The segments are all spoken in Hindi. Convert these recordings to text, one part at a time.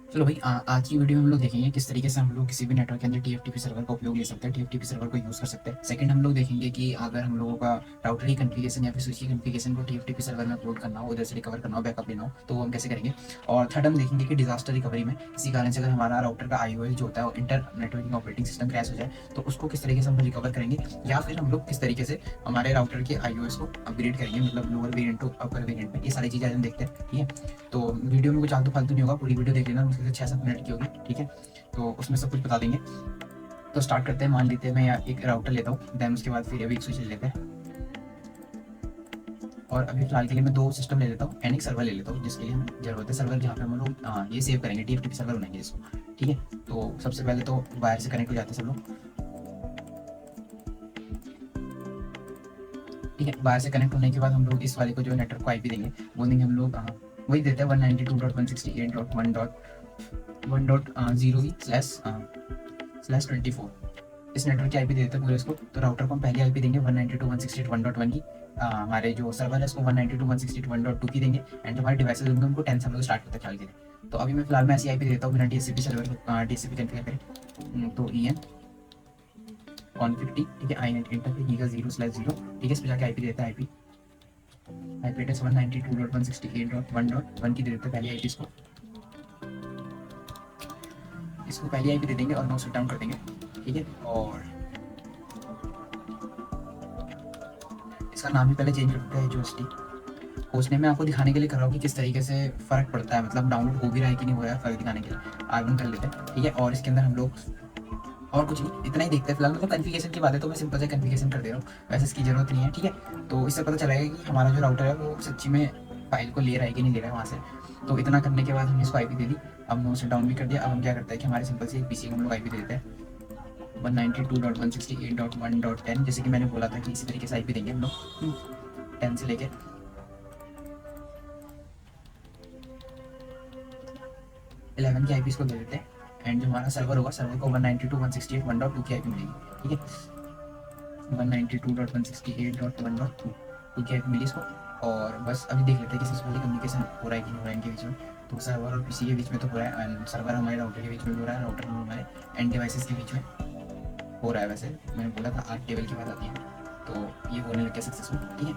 चलो भाई, आज की वीडियो में हम लोग देखेंगे किस तरीके से हम लोग किसी भी नेटवर्क के अंदर टीएफटीपी सर्वर का उपयोग ले सकते हैं, टीएफटीपी सर्वर को यूज़ कर सकते हैं। सेकंड, हम लोग देखेंगे कि अगर हम लोगों का राउटर की कॉन्फ़िगरेशन या फिर स्विच की कॉन्फ़िगरेशन को टीएफटीपी सर्वर में अपलोड करना हो, उधर से रिकवर करना हो, बैकअप लेना हो, तो वो हम कैसे करेंगे। और थर्ड, हम देखेंगे कि डिजास्टर रिकवरी में किसी कारण से अगर हमारा राउटर का आईओएस जो होता है, inter networking operating system crash हो जाए, तो उसको किस तरीके से हम रिकवर करेंगे, या फिर हम लोग किस तरीके से हमारे राउटर के आईओएस को अपग्रेड करेंगे, मतलब lower variant to upper variant में। ये सारी चीज़ें आज हम देखते हैं, ठीक है। तो वीडियो में कुछ आलतू फालतू नहीं होगा, पूरी वीडियो देख लेना, मुश्किल से 6-7 मिनट की होगी, ठीक है। तो उसमें सब कुछ बता देंगे। तो स्टार्ट करते हैं। मान लेते हैं मैं यहाँ एक राउटर लेता हूँ, देन उसके बाद फिर अभी एक स्विच ले लेते हैं, और अभी फिलहाल के लिए मैं दो सिस्टम ले लेता हूँ एंड एक सर्वर ले लेता हूँ, जिसके लिए हमें जरूरत है सर्वर, जहाँ पे हम लोग ये सेव करेंगे, टीएफटीपी सर्वर बनाएंगे इसको, ठीक है। तो सबसे पहले तो वायर से कनेक्ट हो जाते हैं सब लोग, ठीक है। वायर से कनेक्ट होने के बाद हम लोग इस वाले को जो नेटवर्क को आईपी देंगे, वो देंगे हम लोग वही देते हैं 192.168.1.0//24। इस नेटवर्क की आईपी दे देते हैं पूरे इसको। तो राउटर को हम पहली आईपी देंगे 192.168.1.1 की, हमारे जो सर्वर है उसको 192.168.1.2 की देंगे, एंड जो हमारे डिवाइसेज होंगे उनको 10 से हम लोग स्टार्ट करते हैं फिलहाल के लिए। तो अभी मैं फिलहाल में ऐसी आईपी देता हूँ बिना टीसीपी सर्वर टीसीपी कॉन्फ़िगर करें। तो ई एन कॉन्फ़िग टी, ठीक है, आई नेट इंटर पे गीगा 0/0, ठीक है। इस पर जाके आईपी देता है, आईपी एड्रेस 192.168.1.1 की दे देते हैं पहली आईपी इसको। इसको पहली आईपी दे देंगे और नो शट डाउन कर देंगे, ठीक है। और इसका नाम भी पहले चेंज करते हैं, जो एस टी होस्टनेम में आपको दिखाने के लिए कर रहा हूँ कि किस तरीके से फ़र्क पड़ता है, मतलब डाउनलोड हो भी रहा है कि नहीं हो रहा है, फ़र्क दिखाने के लिए आर्गन कर लेते हैं, ठीक है। और इसके अंदर हम लोग और कुछ नहीं, इतना ही देखते हैं फिलहाल। मतलब कॉन्फ़िगरेशन की बात है तो मैं सिंपल से कॉन्फ़िगरेशन कर दे रहा हूँ, वैसे इसकी ज़रूरत नहीं है, ठीक है। तो इससे पता चलेगा कि हमारा जो राउटर है वो सच्ची में फाइल को ले रहा है कि नहीं ले रहा है वहाँ से। तो इतना करने के बाद हमने इसको आईपी दे दी, अब नो शट डाउन भी कर दिया। अब हम क्या करते हैं कि हमारे सिंपल से एक पीसी को हम लोग आईपी दे देते हैं 192.168.1.10, जैसे कि मैंने बोला था कि इसी तरीके से आईपी देंगे हम लोग 10 से लेके 11 की आईपी इसको दे देते हैं। एंड जो हमारा सर्वर होगा, सर्वर को 192.168.1.2 की आईपी मिलेगी, ठीक है। 192.168.1.2 की आईपी मिली इसको। और बस अभी देख लेते हैं कि सक्सेसफुली कम्युनिकेशन हो रहा है कि नहीं हो रहा है इनके बीच में। तो सर्वर और पीसी के बीच में तो हो रहा है, एंड सर्वर हमारे राउटर के बीच में भी हो रहा है, राउटर हमारे एंड डिवाइसेस के बीच में हो रहा है। वैसे मैंने बोला था 8 टेबल की बात आती है, तो ये होने लग गया सक्सेसफुल, ठीक है।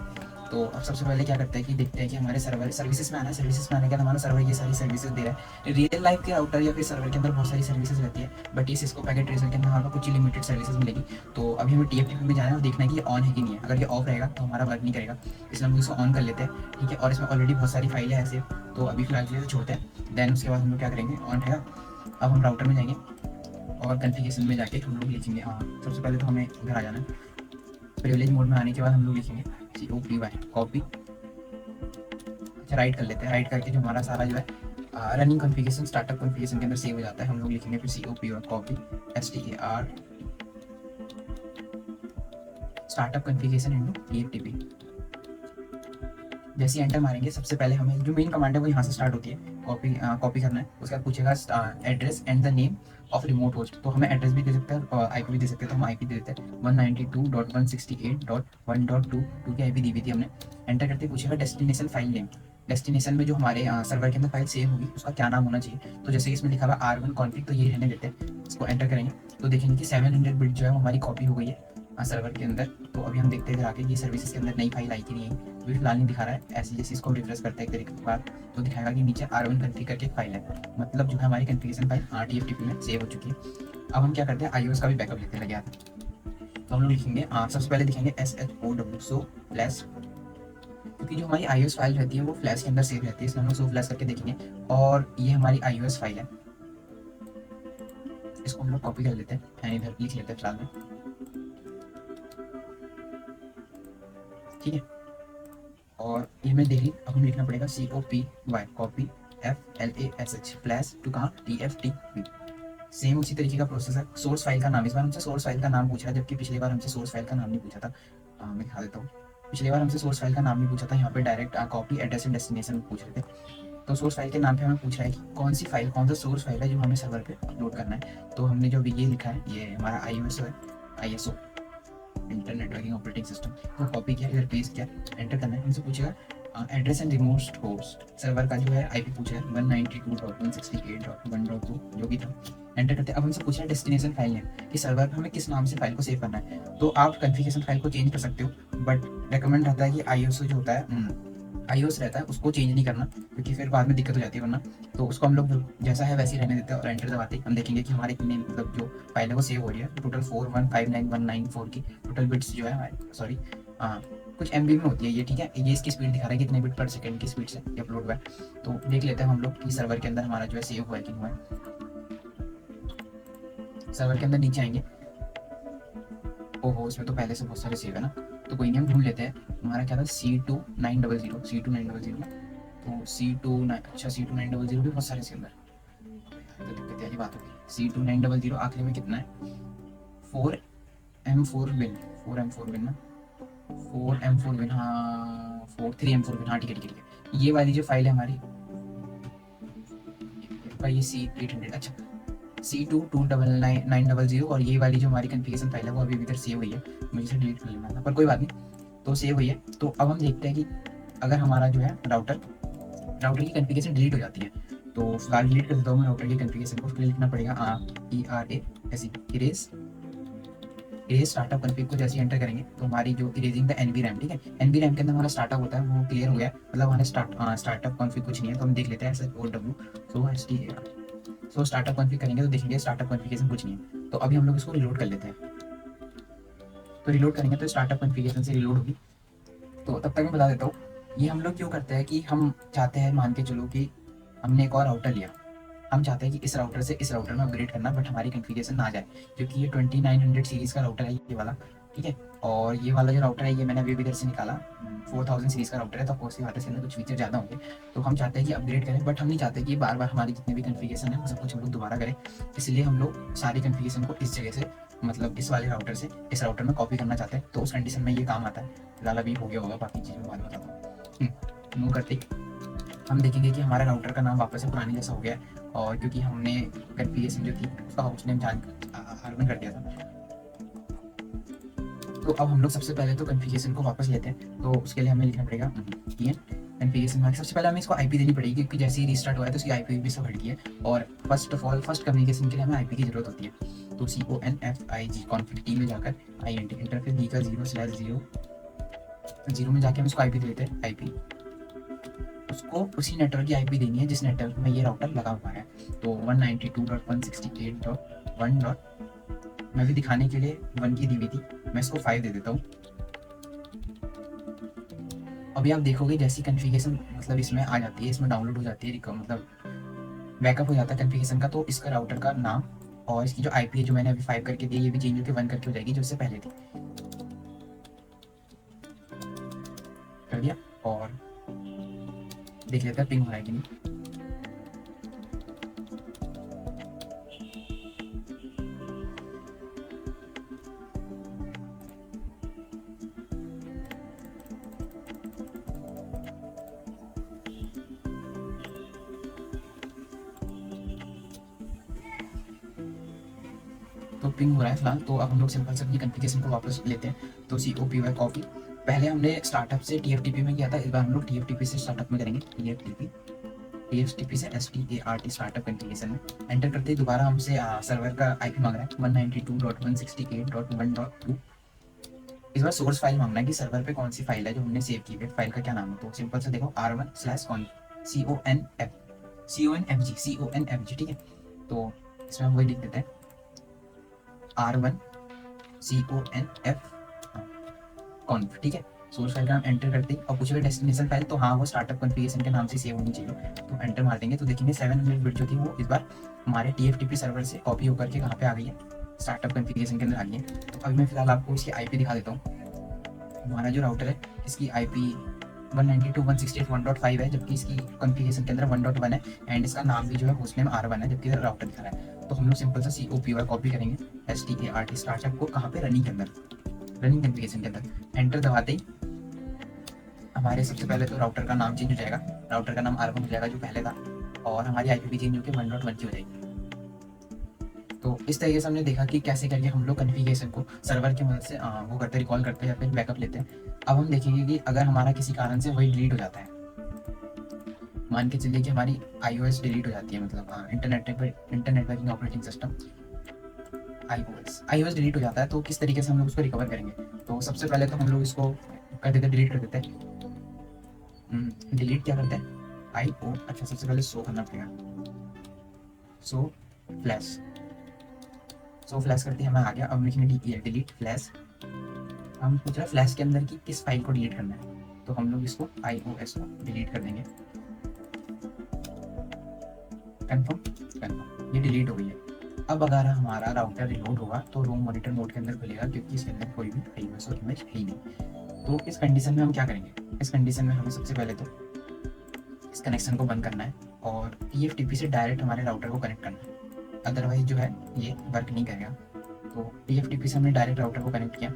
तो अब सबसे पहले क्या करते हैं कि देखते हैं कि हमारे सर्वर सर्विसेज में आना है। सर्विसेज में आने के बाद हमारा सर्वर ये सारी सर्विसेज दे रहा है। रियल लाइफ के राउटर या फिर सर्वर के अंदर बहुत सारी सर्विसेज रहती है, बट ये सिस्को पैकेट ट्रेसर के अंदर हमारे कुछ ही लिमिटेड सर्विसेज मिलेगी। तो अभी हमें टीएफटीपी में जाना है और देखना है कि ये ऑन है कि नहीं है। अगर ये ऑफ रहेगा तो हमारा वर्क नहीं करेगा, इसलिए हम इसको ऑन कर लेते हैं, ठीक है। और इसमें ऑलरेडी बहुत सारी फाइलें हैं ऐसे, तो अभी फिलहाल के लिए छोड़ते हैं। देन उसके बाद हम लोग क्या करेंगे, ऑन रहेगा। अब हम राउटर में जाएंगे और कॉन्फ़िगरेशन में जाके हम लोग लिखेंगे, हाँ सबसे पहले तो हमें इधर आ जाना है। प्रिविलेज मोड में आने के बाद हम लोग लिखेंगे COPY कॉपी। अच्छा, राइट कर लेते हैं। राइट करके जो हमारा सारा जो है रनिंग कॉन्फ़िगरेशन स्टार्टअप कॉन्फ़िगरेशन के अंदर सेव हो जाता है। हम लोग लिखेंगे फिर COPY copy STAR startup configuration into TFTP। जैसे ही एंटर मारेंगे, सबसे पहले हमें जो मेन कमांड है वो यहाँ से स्टार्ट होती है, कॉपी करना है। उसके बाद पूछेगा address and the name of remote host. तो हमें एड्रेस भी दे सकते हैं और आईपी भी दे सकते हैं, तो हम आईपी दे देते हैं 192.168.1.2 की आईपी दी हुई थी हमने। एंटर करते ही पूछेगा डेस्टिनेशन फाइल नेम। डेस्टिनेशन में जो हमारे सर्वर के अंदर फाइल सेव होगी उसका क्या नाम होना चाहिए। तो जैसे इसमें लिखा हुआ R1 कॉन्फ़िग, तो ये रहने देते हैं। इसको एंटर करेंगे तो देखेंगे कि 700 बिट जो है वो हमारी कॉपी हो गई है सर्वर के अंदर। तो अभी हम देखते हैं आके ये सर्विसेज के अंदर नई फाइल आई कि नहीं आई। अभी फिलहाल नहीं दिखा रहा है। ऐसे जैसे इसको रिफ्रेश करते हैं एक तरीके के बाद, तो दिखाएगा कि नीचे R1 कॉन्फ़िग करके एक फाइल है, मतलब जो है हमारी कॉन्फ़िगरेशन फाइल TFTP में सेव हो चुकी है। अब हम क्या करते हैं, iOS का भी बैकअप लेते लगे आते। तो हम लोग लिखेंगे सबसे पहले दिखेंगे SHOW सो फ्लैश, क्योंकि जो हमारी iOS फाइल रहती है वो फ्लैश के अंदर सेव रहती है, इसलिए हम लोग सो फ्लैश करके देखेंगे। और ये हमारी iOS फाइल है, इसको हम लोग कॉपी कर लेते हैं, इधर लिख लेते हैं फिलहाल में, ठीक है। और ये मैं डेली अब हमें लिखना पड़ेगा COPY copy FLASH flash to कहाँ TFTP। सेम उसी तरीके का प्रोसेस है। सोर्स फाइल का नाम, इस बार हमसे सोर्स फाइल का नाम पूछ रहा है, जबकि पिछली बार हमसे सोर्स फाइल का नाम नहीं पूछा था। मैं दिखा देता हूँ। पिछली बार हमसे सोर्स फाइल का नाम नहीं पूछा था, यहाँ पे direct copy address and destination पूछ रहे थे। तो सोर्स फाइल के नाम पे हमें पूछ रहा है कि कौन सी फाइल, कौन सा सोर्स फाइल है जो हमें सर्वर पे अपलोड करना है। तो हमने जो अभी ये लिखा है ये हमारा ISO है, ISO internet networking operating system. तो कॉपी किया, इधर पेस्ट किया, एंटर करना है। हमसे पूछेगा address and remote host server का जो है आईपी पूछा है 192.168.1.2 जो भी था, एंटर करते हैं। अब हमसे पूछ रहा है डेस्टिनेशन फाइल नेम कि सर्वर पर हमें किस नाम से फाइल को सेव करना है। तो आप कॉन्फ़िगरेशन फाइल को चेंज कर सकते हो, बट रेकमेंड रहता है कि आईओएस जो होता है आईओएस रहता है उसको चेंज नहीं करना, क्योंकि फिर बाद में दिक्कत हो जाती है वरना। तो उसको हम लोग जैसा है वैसे ही रहने देते हैं और एंटर दबाते ही हम देखेंगे कि हमारे कितने मतलब जो फाइल है वो सेव हो रही है। टोटल 4159194 की टोटल बिट्स जो है हमारे, सॉरी कुछ एमबी में होती है ये, ठीक है। ये इसकी स्पीड दिखा रहा है कितने बिट पर सेकंड की स्पीड से अपलोड हुआ है। तो देख लेते हैं हम लोग कि सर्वर के अंदर हमारा जो है सेव हुआ है कि नहीं हुआ है। सर्वर के अंदर नीचे आएंगे, ओहो इसमें तो पहले से बहुत सारे सेव है ना, तो कोई नहीं हम ढूंढ लेते हैं। हमारा क्या था C2900 C2900, तो C29, अच्छा C2900 भी बहुत सारे सेव है, तो दिक्कत वाली बात होगी। C2900 आखिरी में कितना है 4M4 विन, 4M4 विन ना, 4M4 विन, हाँ 3M4 विन, हाँ ठीक है ठीक है ठीक है। ये वाली जो फाइल है हमारी ये C800, अच्छा C22900, और ये वाली जो हमारी कॉन्फ़िगरेशन फाइल है वो अभी इधर सेव हुई है, मुझे इसे डिलीट कर लेना था पर कोई बात नहीं, तो सेव हुई है। तो अब हम देखते हैं कि अगर हमारा जो है राउटर की कॉन्फ़िगरेशन डिलीट हो जाती है, तो फिलहाल डिलीट कर देता हूँ मैं राउटर की कॉन्फ़िगरेशन को। उसके लिए लिखना पड़ेगा ERAS इरेज स्टार्टअप कॉन्फ़िग को जैसे एंटर करेंगे तो हमारी जो इरेजिंग द एनवी रैम, ठीक है, एनवी रैम के अंदर हमारा स्टार्टअप होता है वो क्लियर हो गया, मतलब हमारे स्टार्टअप कॉन्फ़िग कुछ नहीं है। तो हम देख लेते हैं SHOW, सो स्टार्टअप कॉन्फ़िग करेंगे तो देखेंगे स्टार्टअप कॉन्फ़िगरेशन कुछ नहीं है। तो अभी हम लोग इसको रिलोड कर लेते हैं, तो रिलोड करेंगे तो स्टार्टअप कॉन्फ़िगरेशन से रिलोड होगी। तो तब तक मैं बता देता हूँ ये हम लोग क्यों करते हैं कि हम चाहते हैं, मान के चलो कि हमने एक और राउटर लिया, हम चाहते हैं कि इस राउटर से इस राउटर में अपग्रेड करना, बट हमारी कॉन्फ़िगरेशन ना आ जाए, क्योंकि ये 2900 सीरीज़ का राउटर है ये वाला, ठीक है। और ये वाला जो राउटर है ये मैंने अभी इधर से निकाला, 4000 सीरीज़ का राउटर है, तो ऑफकोर्स ये वाटर से कुछ फीचर ज़्यादा होंगे, तो हम चाहते हैं कि अपग्रेड करें, बट हम नहीं चाहते कि बार बार हमारी जितनी भी कॉन्फ़िगरेशन है वो सब कुछ हम लोग दोबारा करें। इसलिए हम लोग सारी कॉन्फ़िगरेशन को इस जगह से, मतलब इस वाले राउटर से इस राउटर में कॉपी करना चाहते हैं, तो उस कंडीशन में ये काम आता है। फिलहाल अभी हो गया होगा, बाकी चीज़ें बाद में बताता हूँ। नो करते हम देखेंगे कि हमारा राउटर का नाम वापस से पुरानी जैसा हो गया है, और क्योंकि हमने कॉन्फ़िगरेशन जो थी उसका होस्ट नेम जान R1 कर दिया था। तो अब हम लोग सबसे पहले तो कॉन्फ़िगरेशन को वापस लेते हैं, तो उसके लिए हमें लिखना पड़ेगा कॉन्फ़िगरेशन। सबसे पहले हमें इसको आईपी देनी पड़ेगी, क्योंकि जैसे ही रीस्टार्ट हुआ है तो इसकी आईपी भी सब हट गई है, और first of all first communication के लिए हमें आईपी की जरूरत होती है। तो CONFIG कॉन्फ़िग टी में जाकर INT इंटर फिर B का 0/0 में जाके हम इसको आईपी दे देते हैं। आईपी उसको उसी नेटवर्क की आईपी देनी है जिस नेटवर्क में ये राउटर लगा हुआ है, तो 192.168.1. मैं भी दिखाने के लिए 1 की दी हुई थी, मैं इसको 5 दे देता हूँ। अभी आप देखोगे जैसी कॉन्फ़िगरेशन मतलब इसमें आ जाती है, इसमें डाउनलोड हो जाती है, मतलब बैकअप हो जाता है कॉन्फ़िगरेशन का, तो इसका राउटर का नाम और इसकी जो आईपी है जो मैंने अभी 5 करके दी ये भी चेंज होकर 1 करके हो जाएगी जो इससे पहले थी। कर दिया और देख लेते हैं पिंग हो रहा है कि नहीं। तो पिंग हो रहा है फिलहाल। तो अब हम लोग सिंपल से अपनी कॉन्फ़िगरेशन को वापस लेते हैं, तो COPY कॉपी, पहले हमने स्टार्टअप से TFTP में किया था, इस बार हम लोग TFTP से स्टार्टअप में करेंगे। TFTP से START स्टार्टअप कॉन्फ़िगरेशन में एंटर करते ही दोबारा हमसे सर्वर का आईपी मांग रहा है 192.168.1.2। इस बार सोर्स फाइल मांगना है कि सर्वर पे कौन सी फाइल है जो हमने सेव की है, फाइल का क्या नाम है। तो सिंपल से देखो R1/CONFG, ठीक है। तो इसमें हम वही लिख देते हैं R1/CONF कॉन्फ, ठीक है। सोर्स फाइल का नाम एंटर करते ही और पूछेगा डेस्टिनेशन फाइल, तो हाँ वो स्टार्टअप कॉन्फ़िगरेशन के नाम से सेव होनी चाहिए, तो एंटर मार देंगे। तो देखेंगे 700 बिट जो थी वो इस बार हमारे TFTP सर्वर से कॉपी होकर के कहाँ पे आ गई है, स्टार्टअप कॉन्फ़िगरेशन के अंदर आ गई है। तो अभी मैं फिलहाल आपको इसकी आईपी दिखा देता हूँ। हमारा जो राउटर है इसकी आईपी 192.168.1.5 है, जबकि इसकी कॉन्फ़िगरेशन के अंदर 1.1 है, एंड इसका नाम भी जो है होस्ट नेम R1 है, जबकि राउटर दिखा रहा है। तो हम लोग सिंपल सा COPY कॉपी करेंगे START स्टार्टअप को, कहाँ पे, रनिंग के अंदर, रनिंग कॉन्फ़िगरेशन के अंदर एंटर दबाते ही हमारे सबसे पहले तो राउटर का नाम चेंज हो जाएगा, राउटर का नाम R1 हो जाएगा जो पहले था, और हमारी आईपी भी चेंज होकर 1.1 की हो जाएगी। तो इस तरीके से हमने देखा कि कैसे करके हम लोग कॉन्फ़िगरेशन को सर्वर की मदद से वो करते रिकॉल करते हैं या फिर बैकअप लेते हैं। अब हम देखेंगे कि अगर हमारा किसी कारण से वही डिलीट हो जाता है, मान के चलिए कि हमारी iOS डिलीट हो जाती है, मतलब internet working operating system iOS delete हो जाता है, तो किस तरीके से हम लोग उसको रिकवर करेंगे। तो सबसे पहले तो हम लोग इसको कर देते हैं, डिलीट कर देते हैं। डिलीट क्या करते हैं, अच्छा सबसे पहले शो करना पड़ेगा, सो फ्लैश करते हैं, हमें आ गया। अब लिखेंगे डिलीट फ्लैश, हम पूछ रहे हैं फ्लैश के अंदर की किस फाइल को डिलीट करना है, तो हम लोग इसको iOS को डिलीट कर देंगे। कंफर्म, ये डिलीट हो गई है। अब अगर हमारा राउटर रिलोड होगा तो रूम मॉनिटर मोड के अंदर खुलेगा, क्योंकि इसके अंदर कोई भी iOS और इमेज है ही नहीं। तो इस कंडीशन में हम क्या करेंगे, इस कंडीशन में हमें सबसे पहले तो इस कनेक्शन को बंद करना है और TFTP से डायरेक्ट हमारे राउटर को कनेक्ट करना है, अदरवाइज जो है ये वर्क नहीं करेगा। तो TFTP से हमने डायरेक्ट राउटर को कनेक्ट किया,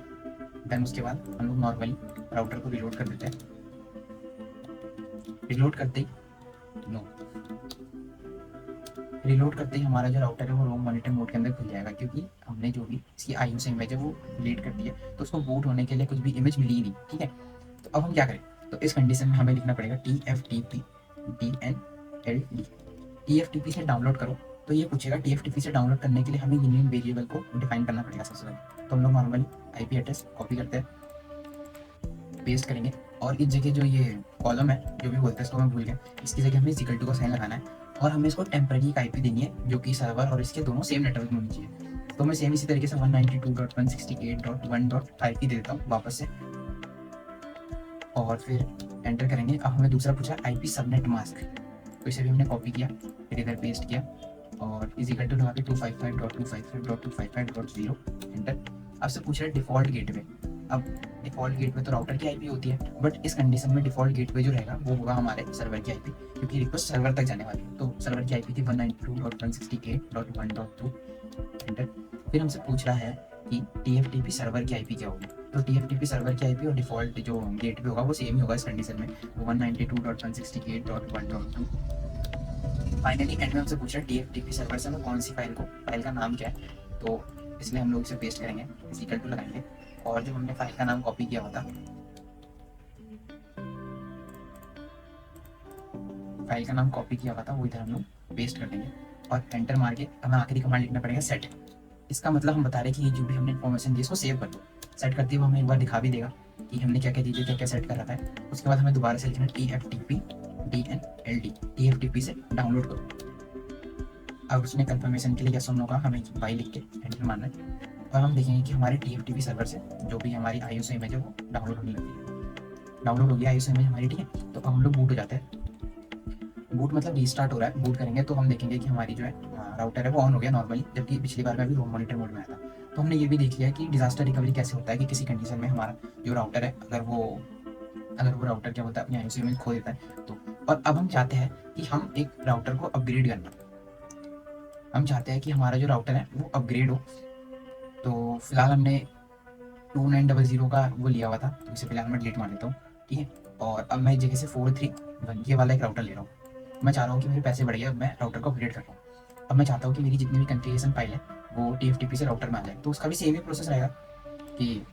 देन उसके बाद हम लोग नॉर्मली राउटर को रिलोड कर देते हैं। रिलोड करते ही रिलोड करते ही हमारा जो राउटर है वो रूम मॉनिटर मोड के अंदर खुल जाएगा, क्योंकि हमने जो भी इसकी iOS इमेज है वो डिलीट कर दी है, तो उसको बूट होने के लिए कुछ भी इमेज मिली ही नहीं। ठीक है, तो अब हम क्या करें, तो इस कंडीशन में हमें लिखना पड़ेगा TFTP DNLD। TFTP से डाउनलोड करो, तो ये पूछेगा TFTP से डाउनलोड करने के लिए हमें यूनियन वेरिएबल को डिफाइन करना पड़ेगा सबसे पहले। तो हम लोग नॉर्मली IP एड्रेस कॉपी करते हैं, पेस्ट करेंगे, और इस जगह जो ये कॉलम है जो भी बोलते हैं इसको मैं भूल गया, इसकी जगह हमें इक्वल का साइन लगाना है, और हमें इसको टेम्पररी एक IP देनी है जो कि सर्वर और इसके दोनों सेम नेटवर्क में होनी चाहिए। तो मैं सेम इसी तरीके से 192.168.1.IP दे देता हूँ वापस से, और फिर एंटर करेंगे। अब हमें दूसरा पूछा IP सबनेट मास्क, तो इसे भी हमने कॉपी किया, फिर इधर पेस्ट किया, और इक्वल टू लगा के 255.255.255.0 एंटर। अब से पूछ रहा है डिफॉल्ट गेटवे। अब डिफॉल्ट गेटवे तो राउटर की IP होती है, बट इस कंडीशन में डिफॉल्ट गेटवे जो रहेगा वो होगा हमारे सर्वर की IP, क्योंकि रिक्वेस्ट सर्वर तक जाने वाली है। तो सर्वर की IP थी 192.168.1.2 एंटर। फिर हमसे पूछ रहा है कि TFTP सर्वर की IP क्या होगी, तो TFTP सर्वर की IP और डिफॉल्ट जो गेटवे होगा वो सेम ही होगा इस कंडीशन में, 192.168.1.2। फाइनली एंड में हमसे पूछ रहा है TFTP सर्वर से हमें कौन सी फाइल का नाम क्या है, तो इसलिए हम लोग इसे पेस्ट करेंगे, इक्वल टू लगाएंगे, और जो हमने फाइल का नाम कॉपी किया हुआ था, वो इधर हम लोग पेस्ट कर देंगे, और एंटर मार के हमें आखिरी कमांड लिखना पड़ेगा सेट। इसका मतलब हम बता रहे हैं कि ये जो भी हमने इन्फॉर्मेशन दी इसको सेव कर दो। सेट करते हुए हमें एक बार दिखा भी देगा कि हमने क्या क्या चीज़ें क्या क्या सेट कर रखा है। उसके बाद हमें दोबारा से लिखना TFTP DNLD, TFTP से डाउनलोड करो। अब उसने कंफर्मेशन के लिए यस और नो का हमें भाई लिख के एंटर मारना है, और हम देखेंगे कि हमारे TFTP सर्वर से जो भी हमारी iOS इमेज है वो डाउनलोड होने लगी है। डाउनलोड हो गया iOS इमेज हमारी, ठीक है। तो अब हम लोग बूट हो जाते हैं। बूट मतलब रीस्टार्ट हो रहा है। बूट करेंगे तो हम देखेंगे कि हमारी जो है राउटर है वो ऑन हो गया नॉर्मली, जबकि पिछली बार में भी रूम मॉनिटर मोड में आया था। तो हमने ये भी देख लिया कि डिजास्टर रिकवरी कैसे होता है, कि किसी कंडीशन में हमारा जो राउटर है अगर वो राउटर क्या बोलता है अपनी iOS इमेज खो देता है तो। और अब हम चाहते हैं कि हम एक राउटर को अपग्रेड करना, हम चाहते हैं कि हमारा जो राउटर है वो अपग्रेड हो। तो फिलहाल हमने 2900 का वो लिया हुआ था, तो इसे फिलहाल मैं डिलीट मार देता हूँ, ठीक है। और अब मैं जगह से 431 ये वाला एक राउटर ले रहा हूँ। मैं चाह रहा हूँ कि मेरे पैसे बढ़ गए, अब मैं राउटर को अपग्रेड कर रहा हूँ। अब मैं चाहता हूँ कि मेरी जितनी भी कॉन्फ़िगरेशन फाइल है वो TFTP से राउटर में आ जाए। तो उसका भी सेम ही प्रोसेस रहेगा कि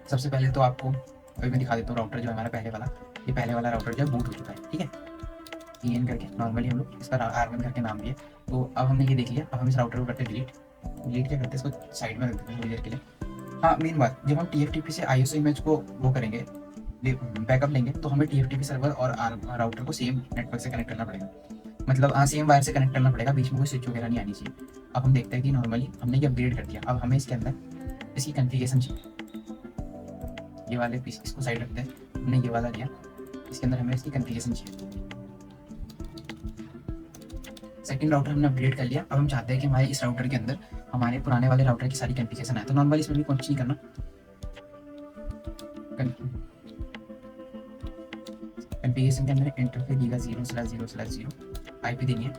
सबसे पहले तो आपको अभी मैं दिखा देता हूँ राउटर जो हमारा पहले वाला राउटर जो है बूट हो चुका है, ठीक है। EN करके नॉर्मली हम लोग इसका R1 करके नाम दिया। तो अब हमने ये देख लिया, अब हम इस राउटर को करते डिलीट क्या करते हैं, इसको साइड में रख देते हैं थोड़ी देर के लिए। हाँ, मेन बात, जब हम TFTP से iOS इमेज को वो करेंगे बैकअप लेंगे, तो हमें TFTP सर्वर और राउटर को सेम नेटवर्क से कनेक्ट करना पड़ेगा, मतलब सेम वायर से कनेक्ट करना पड़ेगा, बीच में कोई स्विच वगैरह नहीं आनी चाहिए। अब हम देखते हैं कि नॉर्मली हमने ये अपग्रेड कर दिया। अब हमें इसके अंदर इसकी कॉन्फ़िगरेशन चाहिए, ये वाले पीस इसको साइड रखते हैं, हमने ये वाला लिया, इसके अंदर हमें इसकी कॉन्फ़िगरेशन चाहिए। सेकंड राउटर हमने अपग्रेड कर लिया। अब हम चाहते हैं कि हमारे इस राउटर के अंदर हमारे पुराने वाले राउटर की सारी कॉन्फ़िगरेशन आए। तो नॉर्मली इसमें भी कुछ नहीं करना, कॉन्फ़िगरेशन के अंदर इंटरफेस देगा 0/0/0, IP देनी है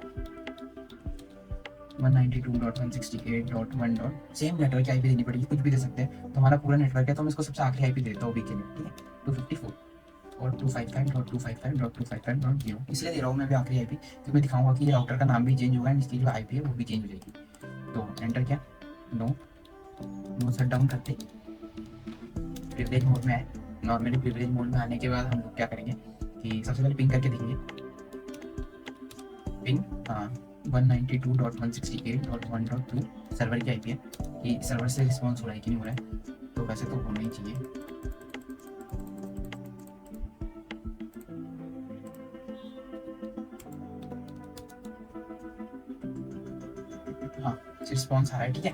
192.168.1. सेम नेटवर्क की IP देनी पड़ेगी, कुछ भी दे सकते हैं। तो हमारा पूरा नेटवर्क है, तो मैं इसको सबसे आखिरी IP देता हूँ अभी के लिए, ठीक है। 254 और 255.255.255.0 इसलिए दे रहा हूँ मैं अभी आखिरी IP, क्योंकि मैं दिखाऊंगा कि राउटर का नाम भी चेंज होगा, इसकी जो IP है वो भी चेंज हो जाएगी। तो एंटर किया, नो नो शट डाउन करते प्रिविलेज मोड में आए। नॉर्मली प्रिविलेज मोड में आने के बाद हम लोग क्या करेंगे कि सबसे पहले पिंग करके देखेंगे, पिंग 192.168.1.2 सर्वर की आईपी है कि सर्वर से रिस्पॉन्स हो रहा है कि नहीं हो रहा है, तो वैसे तो होना ही चाहिए। हाँ, रिस्पॉन्स आ रहा है, ठीक है।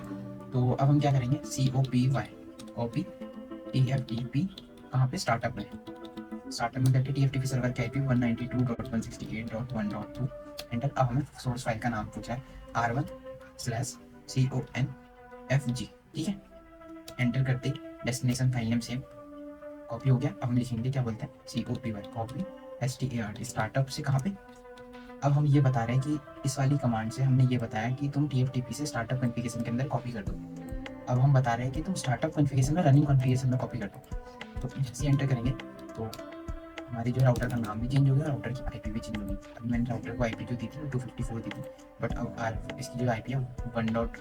तो अब हम क्या करेंगे, COPY कॉपी TFTP कहाँ पे, स्टार्टअप में, स्टार्टअप में करके TFTP सर्वर की आईपी 192.168.1.2 एंटर। अब हमें सोर्स फाइल का नाम पूछा है R1/CONFG, ठीक है। एंटर करते destination file name same copy हो गया। अब हम लिखेंगे क्या बोलते हैं, COPY कॉपी START स्टार्टअप से कहाँ पे। अब हम ये बता रहे हैं कि इस वाली कमांड से हमने ये बताया कि तुम TFTP से स्टार्टअप कॉन्फ़िगरेशन के अंदर कॉपी कर दो। अब हम बता रहे हैं कि तुम स्टार्टअप कॉन्फ़िगरेशन में रनिंग कॉन्फ़िगरेशन में कॉपी कर दो। तो जैसे एंटर करेंगे तो हमारी जो राउटर का नाम भी चेंज हो गया, राउटर की आईपी भी चेंज होगी। अभी मैंने राउटर को आईपी जो दी थी वो 254 दी थी, बट अब इसकी जो आईपी है वो 1.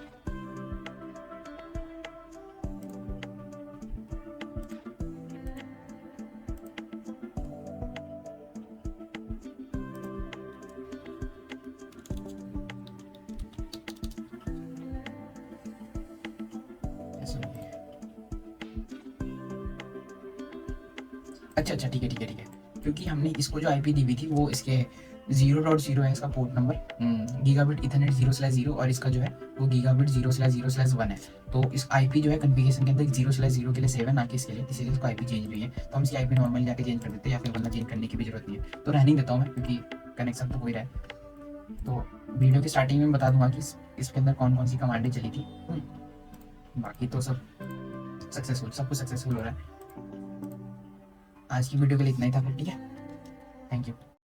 अच्छा अच्छा, ठीक है ठीक है ठीक है, क्योंकि हमने इसको जो आईपी दी हुई थी वो इसके 0.0 है इसका पोर्ट नंबर, गीगाबिट ईथरनेट 0/0, और इसका जो है वो गीगाबिट 0/0/1 है। तो इस आईपी जो है कॉन्फ़िगरेशन के अंदर 0/0 के लिए सेव है, ना कि इसके लिए, इसीलिए इसको आईपी चेंज हुई है। तो हम इसकी आईपी नॉर्मली जाके चेंज कर देते हैं, या फिर वरना चेंज करने की भी जरूरत नहीं है। तो रहने देता हूँ मैं, क्योंकि कनेक्शन तो हो ही रहा है। तो वीडियो की स्टार्टिंग में बता दूंगा कि इसके अंदर कौन कौन सी कमांडें चली थी। बाकी तो सब सक्सेसफुल, सब कुछ सक्सेसफुल हो रहा है। आज की वीडियो के लिए इतना ही था फिर, ठीक है। Thank you.